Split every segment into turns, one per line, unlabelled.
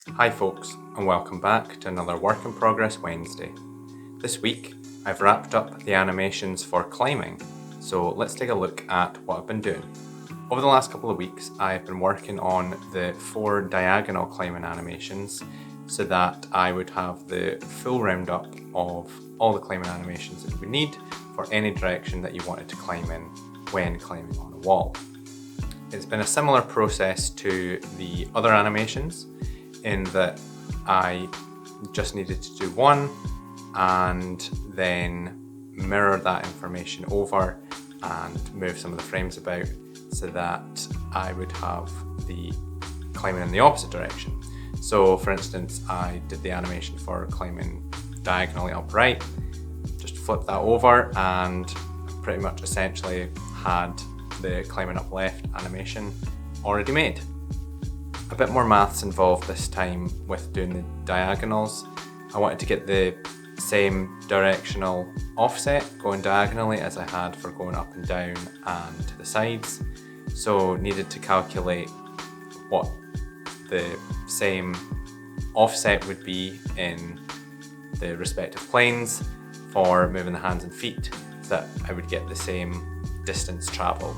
Hi folks, and welcome back to another Work in Progress Wednesday. This week I've wrapped up the animations for climbing, so let's take a look at what I've been doing. Over the last couple of weeks I've been working on the 4 diagonal climbing animations so that I would have the full roundup of all the climbing animations that you would need for any direction that you wanted to climb in when climbing on a wall. It's been a similar process to the other animations in that I just needed to do one and then mirror that information over and move some of the frames about so that I would have the climbing in the opposite direction. So for instance, I did the animation for climbing diagonally upright, just flipped that over and pretty much essentially had the climbing up left animation already made. A bit more maths involved this time with doing the diagonals. I wanted to get the same directional offset going diagonally as I had for going up and down and to the sides. So needed to calculate what the same offset would be in the respective planes for moving the hands and feet so that I would get the same distance travelled.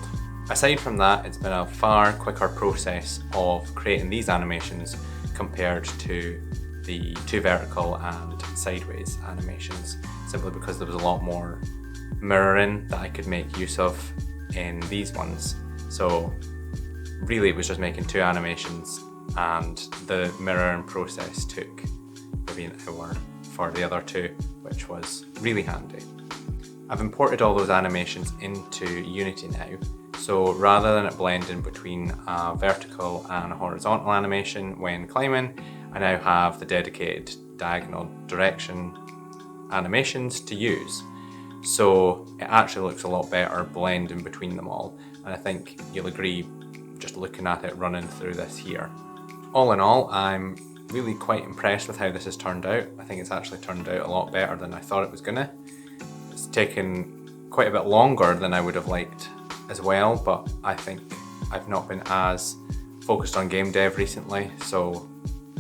Aside from that, it's been a far quicker process of creating these animations compared to the 2 vertical and sideways animations, simply because there was a lot more mirroring that I could make use of in these ones. So really it was just making 2 animations, and the mirroring process took maybe an hour for the other 2, which was really handy. I've imported all those animations into Unity now. So rather than it blending between a vertical and a horizontal animation when climbing, I now have the dedicated diagonal direction animations to use. So it actually looks a lot better blending between them all. And I think you'll agree just looking at it running through this here. All in all, I'm really quite impressed with how this has turned out. I think it's actually turned out a lot better than I thought it was gonna. It's taken quite a bit longer than I would have liked as well, but I think I've not been as focused on game dev recently, so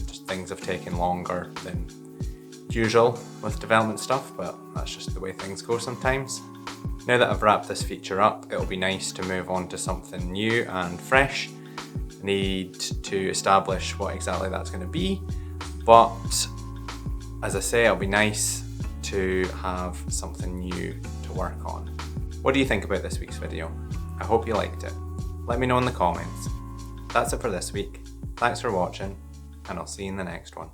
just things have taken longer than usual with development stuff, but that's just the way things go sometimes. Now that I've wrapped this feature up, it'll be nice to move on to something new and fresh. I need to establish what exactly that's going to be, but as I say, it'll be nice to have something new to work on. What do you think about this week's video? I hope you liked it. Let me know in the comments. That's it for this week. Thanks for watching, and I'll see you in the next one.